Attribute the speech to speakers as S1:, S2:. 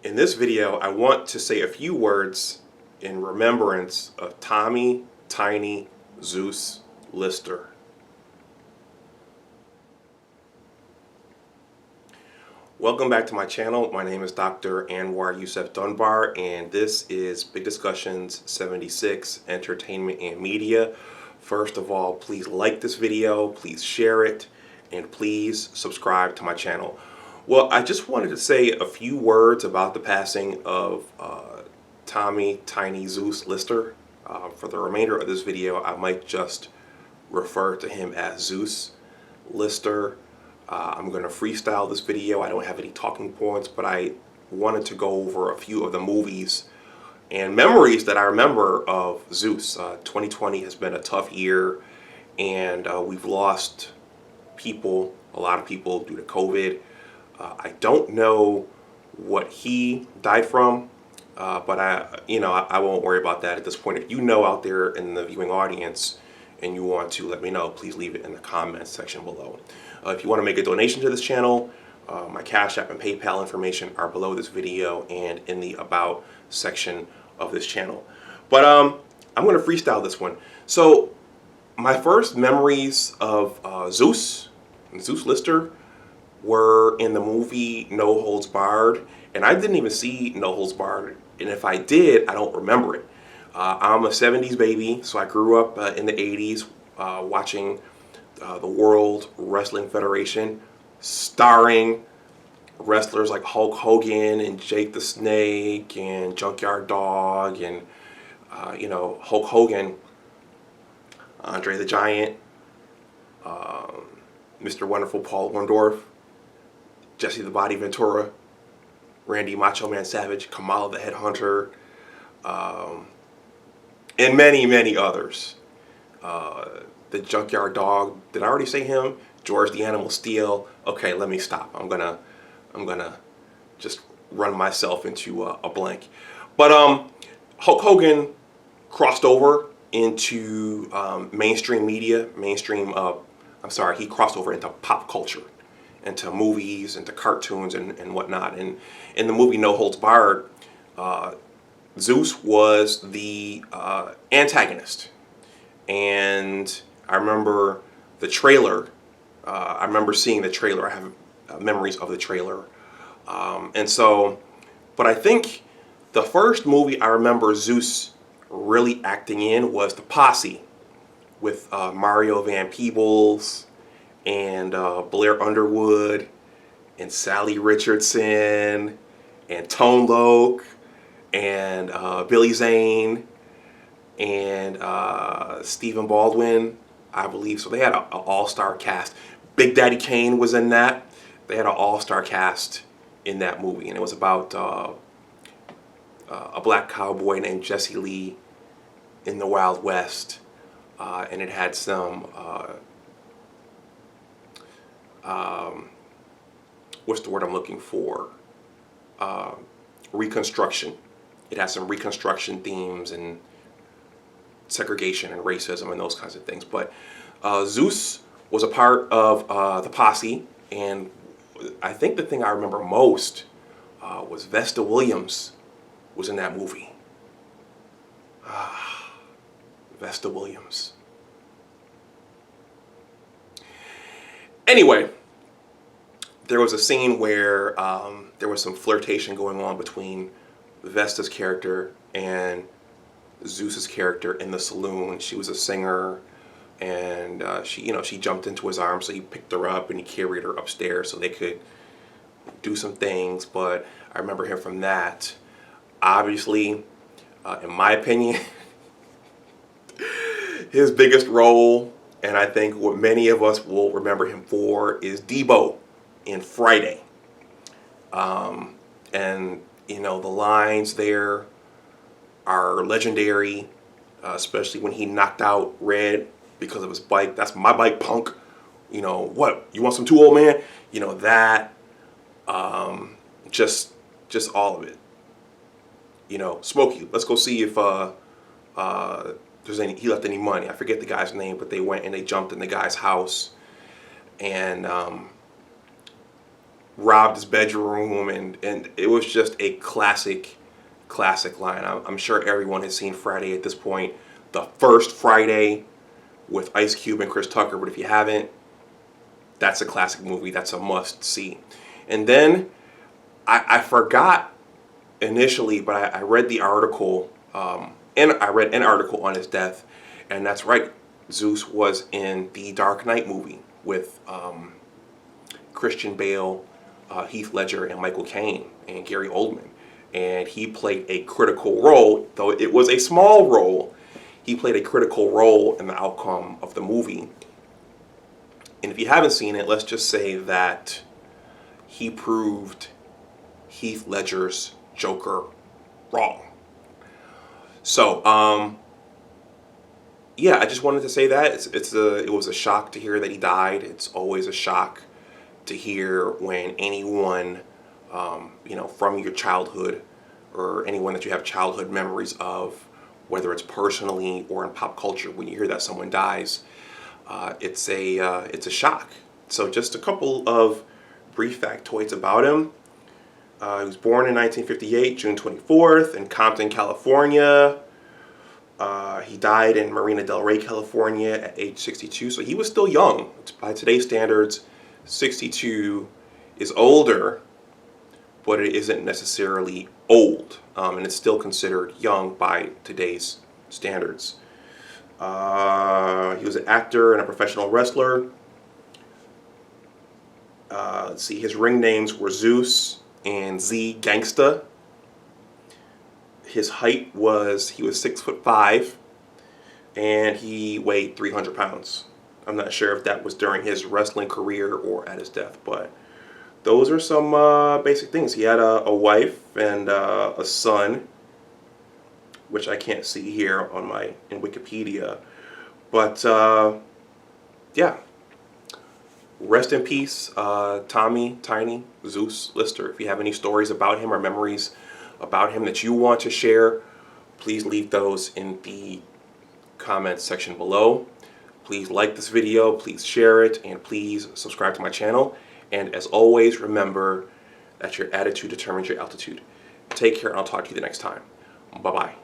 S1: In this video, I want to say a few words in remembrance of Tommy Tiny Zeus Lister. Welcome back to my channel. My name is Dr. Anwar Youssef Dunbar, and this is Big Discussions 76, Entertainment and Media. First of all, please like this video, please share it, and please subscribe to my channel. Well, I just wanted to say a few words about the passing of Tommy Tiny Zeus Lister. For the remainder of this video, I might just refer to him as Zeus Lister. I'm going to freestyle this video. I don't have any talking points, but I wanted to go over a few of the movies and memories that I remember of Zeus. 2020 has been a tough year, and we've lost people, a lot of people, due to COVID. I don't know what he died from, but I won't worry about that at this point. If you know out there in the viewing audience and you want to let me know, please leave it in the comments section below. If you want to make a donation to this channel, my Cash App and PayPal information are below this video and in the About section of this channel. But I'm going to freestyle this one. So my first memories of Zeus Lister were in the movie No Holds Barred, and I didn't even see No Holds Barred, and if I did, I don't remember it. I'm a 70s baby, so I grew up in the 80s watching the World Wrestling Federation, starring wrestlers like Hulk Hogan and Jake the Snake and Junkyard Dog and Hulk Hogan, Andre the Giant, Mr. Wonderful Paul Orndorff, Jesse the Body Ventura, Randy Macho Man Savage, Kamala the Headhunter, and many, many others. The Junkyard Dog, did I already say him? George the Animal Steel. Okay, let me stop. I'm gonna just run myself into a blank. But Hulk Hogan crossed over into mainstream media, he crossed over into pop culture, into movies, into cartoons and whatnot. And in the movie No Holds Barred, Zeus was the antagonist. And I remember the trailer. I remember seeing the trailer. I have memories of the trailer. But I think the first movie I remember Zeus really acting in was the Posse, with Mario Van Peebles and Blair Underwood and Sally Richardson and Tone Loc and Billy Zane and Stephen Baldwin, I believe. So they had an all-star cast. Big Daddy Kane was in that. They had an all-star cast in that movie, and it was about a black cowboy named Jesse Lee in the Wild West, and it had some what's the word I'm looking for? Reconstruction. It has some Reconstruction themes and segregation and racism and those kinds of things. But Zeus was a part of the Posse, and I think the thing I remember most was Vesta Williams was in that movie. Vesta Williams. Anyway, there was a scene where there was some flirtation going on between Vesta's character and Zeus's character in the saloon. She was a singer, and she jumped into his arms, so he picked her up and he carried her upstairs so they could do some things. But I remember him from that. Obviously, in my opinion, his biggest role, and I think what many of us will remember him for, is Debo in Friday. And the lines there are legendary, especially when he knocked out Red because of his bike. That's my bike, punk. What? You want some too, old man? That. Just all of it. Smokey, let's go see if he left any money. I forget the guy's name, but they went and they jumped in the guy's house, and robbed his bedroom, and it was just a classic line. I'm sure everyone has seen Friday at this point. The first Friday with Ice Cube and Chris Tucker, but if you haven't, that's a classic movie. That's a must see. And then I forgot initially, but I read the article, and I read an article on his death, and that's right. Zeus was in the Dark Knight movie with Christian Bale, Heath Ledger, and Michael Caine, and Gary Oldman. And he played a critical role, though it was a small role. He played a critical role in the outcome of the movie. And if you haven't seen it, let's just say that he proved Heath Ledger's Joker wrong. So, yeah, I just wanted to say that it was a shock to hear that he died. It's always a shock to hear when anyone, from your childhood or anyone that you have childhood memories of, whether it's personally or in pop culture, when you hear that someone dies, it's a shock. So just a couple of brief factoids about him. He was born in 1958, June 24th, in Compton, California. He died in Marina Del Rey, California at age 62, so he was still young. By today's standards, 62 is older, but it isn't necessarily old, and it's still considered young by today's standards. He was an actor and a professional wrestler. Let's see, his ring names were Zeus and Z Gangsta. His height he was 6'5", and he weighed 300 pounds. I'm not sure if that was during his wrestling career or at his death, but those are some basic things. He had a wife and a son, which I can't see here in Wikipedia. But yeah, rest in peace, Tommy Tiny Zeus Lister. If you have any stories about him or memories about him that you want to share, please leave those in the comments section below. Please like this video, please share it, and please subscribe to my channel. And as always, remember that your attitude determines your altitude. Take care, and I'll talk to you the next time. Bye-bye.